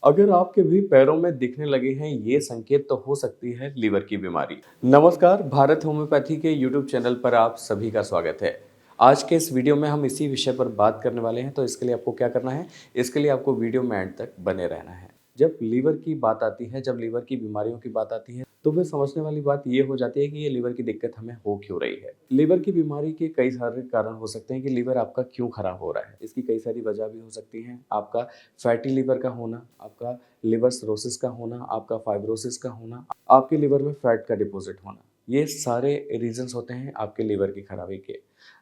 अगर आपके भी पैरों में दिखने लगे हैं ये संकेत तो हो सकती है लीवर की बीमारी। नमस्कार, भारत होम्योपैथी के यूट्यूब चैनल पर आप सभी का स्वागत है। आज के इस वीडियो में हम इसी विषय पर बात करने वाले हैं, तो इसके लिए आपको क्या करना है, इसके लिए आपको वीडियो में एंड तक बने रहना है। जब लीवर की बात आती है, जब लीवर की बीमारियों की बात आती है, तो फिर समझने वाली बात ये हो जाती है कि ये लीवर की दिक्कत हमें हो क्यों रही है। लीवर की बीमारी के कई सारे कारण हो सकते हैं कि लीवर आपका क्यों खराब हो रहा है। इसकी कई सारी वजह भी हो सकती हैं। आपका फैटी लीवर का होना, आपका लिवर सिरोसिस का होना, आपका फाइब्रोसिस का होना, आपके लिवर में फैट का डिपॉजिट होना, ये सारे रीजंस होते हैं आपके लिवर की खराबी के।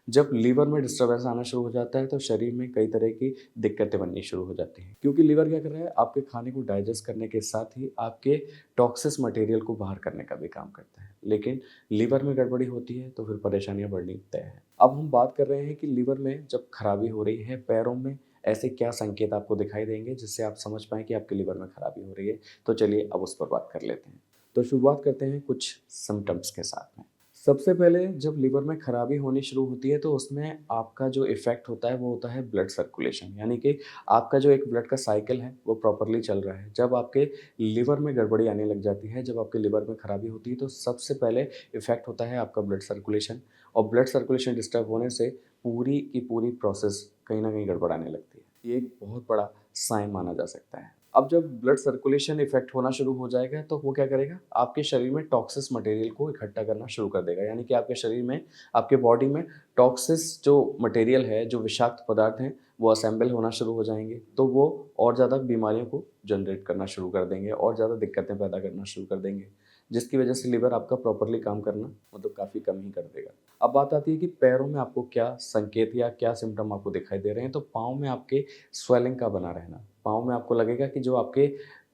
जब लीवर में डिस्टर्बेंस आना शुरू हो जाता है तो शरीर में कई तरह की दिक्कतें बननी शुरू हो जाती हैं, क्योंकि लीवर क्या कर रहा है, आपके खाने को डाइजेस्ट करने के साथ ही आपके टॉक्सिस मटेरियल को बाहर करने का भी काम करता है। लेकिन लीवर में गड़बड़ी होती है तो फिर परेशानियां बढ़नी तय है। अब हम बात कर रहे हैं कि लीवर में जब खराबी हो रही है, पैरों में ऐसे क्या संकेत आपको दिखाई देंगे जिससे आप समझ पाएँ कि आपके लिवर में खराबी हो रही है। तो चलिए अब उस पर बात कर लेते हैं। तो शुरुआत करते हैं कुछ सिम्पटम्स के साथ में। सबसे पहले जब लिवर में खराबी होनी शुरू होती है तो उसमें आपका जो इफ़ेक्ट होता है वो होता है ब्लड सर्कुलेशन, यानी कि आपका जो एक ब्लड का साइकिल है वो प्रॉपर्ली चल रहा है। जब आपके लिवर में गड़बड़ी आने लग जाती है, जब आपके लिवर में खराबी होती है, तो सबसे पहले इफ़ेक्ट होता है आपका ब्लड सर्कुलेशन, और ब्लड सर्कुलेशन डिस्टर्ब होने से पूरी की पूरी प्रोसेस कहीं न कहीं गड़बड़ाने लगती है। ये एक बहुत बड़ा साइन माना जा सकता है। अब जब ब्लड सर्कुलेशन इफेक्ट होना शुरू हो जाएगा तो वो क्या करेगा, आपके शरीर में टॉक्सिस मटेरियल को इकट्ठा करना शुरू कर देगा, यानी कि आपके शरीर में, आपके बॉडी में टॉक्सिस जो मटेरियल है, जो विषाक्त पदार्थ हैं, वो असेंबल होना शुरू हो जाएंगे। तो वो और ज़्यादा बीमारियों को जनरेट करना शुरू कर देंगे और ज़्यादा दिक्कतें पैदा करना शुरू कर देंगे, जिसकी वजह से लिवर आपका प्रॉपरली काम करना मतलब काफ़ी कम ही कर देगा। अब बात आती है कि पैरों में आपको क्या संकेत या क्या सिम्टम आपको दिखाई दे रहे हैं। तो पाँव में आपके स्वेलिंग का बना रहना, पाँव में आपको लगेगा कि जो आपके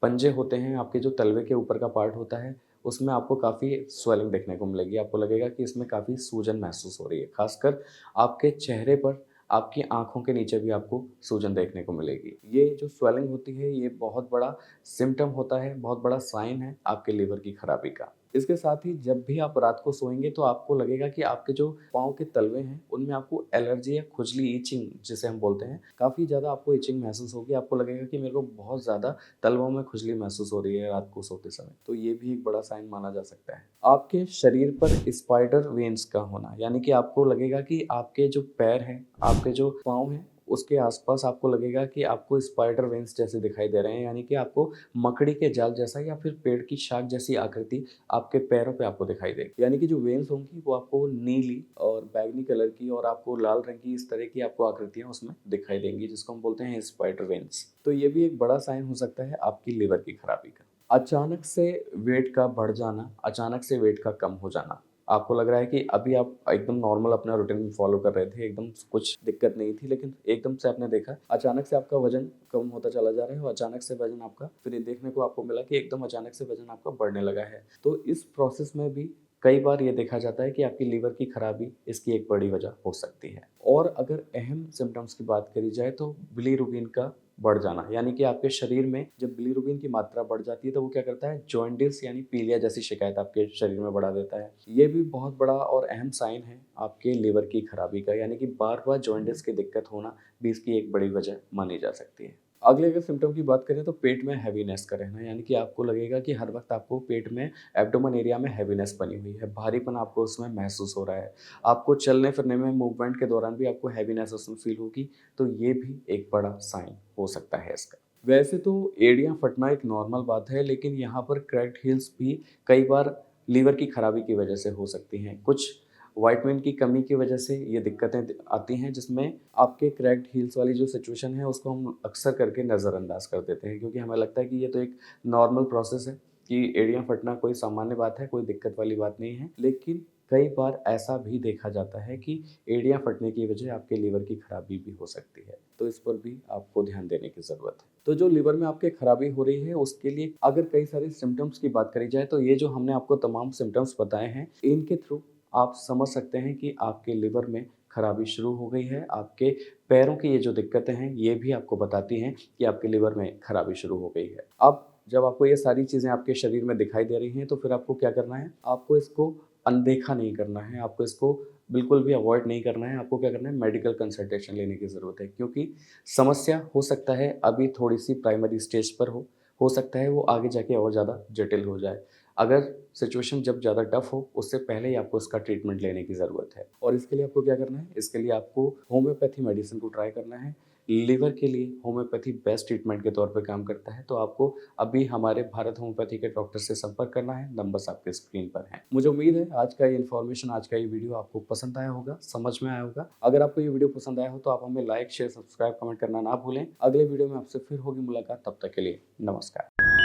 पंजे होते हैं, आपके जो तलवे के ऊपर का पार्ट होता है, उसमें आपको काफ़ी स्वेलिंग देखने को मिलेगी। आपको लगेगा कि इसमें काफ़ी सूजन महसूस हो रही है। ख़ासकर आपके चेहरे पर, आपकी आँखों के नीचे भी आपको सूजन देखने को मिलेगी। ये जो स्वेलिंग होती है, ये बहुत बड़ा सिम्पटम होता है, बहुत बड़ा साइन है आपके लिवर की खराबी का। इसके साथ ही जब भी आप रात को सोएँगे तो आपको लगेगा कि आपके जो पाँव के तलवे हैं, उनमें आपको एलर्जी या खुजली, इचिंग जिसे हम बोलते हैं, काफ़ी ज़्यादा आपको इचिंग महसूस होगी। आपको लगेगा कि मेरे को बहुत ज़्यादा तलवों में खुजली महसूस हो रही है रात को सोते समय। तो ये भी एक बड़ा साइन माना जा सकता है। आपके शरीर पर स्पाइडर वेन्स का होना, यानी कि आपको लगेगा कि आपके जो पैर हैं, आपके जो पाँव हैं, उसके आस-पास आपको लगेगा कि आपको स्पाइडर वेन्स जैसे दिखाई दे रहे हैं, यानी कि आपको मकड़ी के जाल जैसा या फिर पेड़ की शाख जैसी आकृति आपके पैरों पे आपको दिखाई देगी। यानी कि जो वेन्स होंगी वो आपको नीली और बैंगनी कलर की और आपको लाल रंग की, इस तरह की आपको आकृतियाँ उसमें दिखाई देंगी, जिसको हम बोलते हैं स्पाइडर वेन्स। तो ये भी एक बड़ा साइन हो सकता है आपकी लिवर की खराबी का। अचानक से वेट का बढ़ जाना, अचानक से वेट का कम हो जाना। आपको लग रहा है कि अभी आप एकदम नॉर्मल अपना रूटीन फॉलो कर रहे थे, एकदम कुछ दिक्कत नहीं थी, लेकिन एकदम से आपने देखा अचानक से आपका वजन कम होता चला जा रहा है और अचानक से वजन आपका, फिर ये देखने को आपको मिला कि एकदम अचानक से वजन आपका बढ़ने लगा है। तो इस प्रोसेस में भी कई बार ये देखा जाता है कि आपकी लीवर की खराबी इसकी एक बड़ी वजह हो सकती है। और अगर अहम सिम्टम्स की बात करी जाए तो बिलीरुबिन का बढ़ जाना, यानी कि आपके शरीर में जब बिलीरुबिन की मात्रा बढ़ जाती है तो वो क्या करता है, जॉन्डिस यानी पीलिया जैसी शिकायत आपके शरीर में बढ़ा देता है। ये भी बहुत बड़ा और अहम साइन है आपके लिवर की खराबी का, यानी कि बार-बार जॉन्डिस की दिक्कत होना भी इसकी एक बड़ी वजह मानी जा सकती है। अगले अगर सिम्पटम की बात करें तो पेट में हैवीनेस का रहना, यानी कि आपको लगेगा कि हर वक़्त आपको पेट में, एब्डोमेन एरिया में हैवीनेस बनी हुई है, भारीपन आपको उसमें महसूस हो रहा है। आपको चलने-फिरने में, मूवमेंट के दौरान भी आपको हैवीनेस उसमें फ़ील होगी, तो ये भी एक बड़ा साइन हो सकता है इसका। वैसे तो एड़ियाँ फटना एक नॉर्मल बात है, लेकिन यहाँ पर क्रैक्ड हील्स भी कई बार लीवर की खराबी की वजह से हो सकती हैं। कुछ विटामिन की कमी की वजह से ये दिक्कतें आती हैं, जिसमें आपके क्रैक्ड हील्स वाली जो सिचुएशन है उसको हम अक्सर करके नज़रअंदाज कर देते हैं, क्योंकि हमें लगता है कि ये तो एक नॉर्मल प्रोसेस है, कि एड़ियाँ फटना कोई सामान्य बात है, कोई दिक्कत वाली बात नहीं है। लेकिन कई बार ऐसा भी देखा जाता है कि एड़ियाँ फटने की वजह आपके लीवर की खराबी भी हो सकती है, तो इस पर भी आपको ध्यान देने की ज़रूरत है। तो जो लीवर में आपके खराबी हो रही है उसके लिए अगर कई सारे सिम्पटम्स की बात करी जाए तो ये जो हमने आपको तमाम सिम्पटम्स बताए हैं, इनके थ्रू आप समझ सकते हैं कि आपके लिवर में खराबी शुरू हो गई है। आपके पैरों की ये जो दिक्कतें हैं, ये भी आपको बताती हैं कि आपके लिवर में खराबी शुरू हो गई है। अब जब आपको ये सारी चीज़ें आपके शरीर में दिखाई दे रही हैं, तो फिर आपको क्या करना है? आपको इसको अनदेखा नहीं करना है, आपको इसको बिल्कुल भी अवॉइड नहीं करना है। आपको क्या करना है? मेडिकल कंसल्टेशन लेने की ज़रूरत है, क्योंकि समस्या हो सकता है अभी थोड़ी-सी प्राइमरी स्टेज पर हो, हो सकता है वो आगे जाके और ज़्यादा जटिल हो जाए। अगर सिचुएशन जब ज़्यादा टफ हो, उससे पहले ही आपको इसका ट्रीटमेंट लेने की ज़रूरत है। और इसके लिए आपको क्या करना है? इसके लिए आपको होम्योपैथी मेडिसिन को ट्राई करना है। लीवर के लिए होम्योपैथी बेस्ट ट्रीटमेंट के तौर पे काम करता है, तो आपको अभी हमारे भारत होम्योपैथी के डॉक्टर से संपर्क करना है, नंबर्स आपके स्क्रीन पर हैं। मुझे उम्मीद है आज का ये इन्फॉर्मेशन, आज का ये वीडियो आपको पसंद आया होगा, समझ में आया होगा। अगर आपको ये वीडियो पसंद आया हो तो आप हमें लाइक, शेयर, सब्सक्राइब, कमेंट करना ना भूलें। अगले वीडियो में आपसे फिर होगी मुलाकात, तब तक के लिए नमस्कार।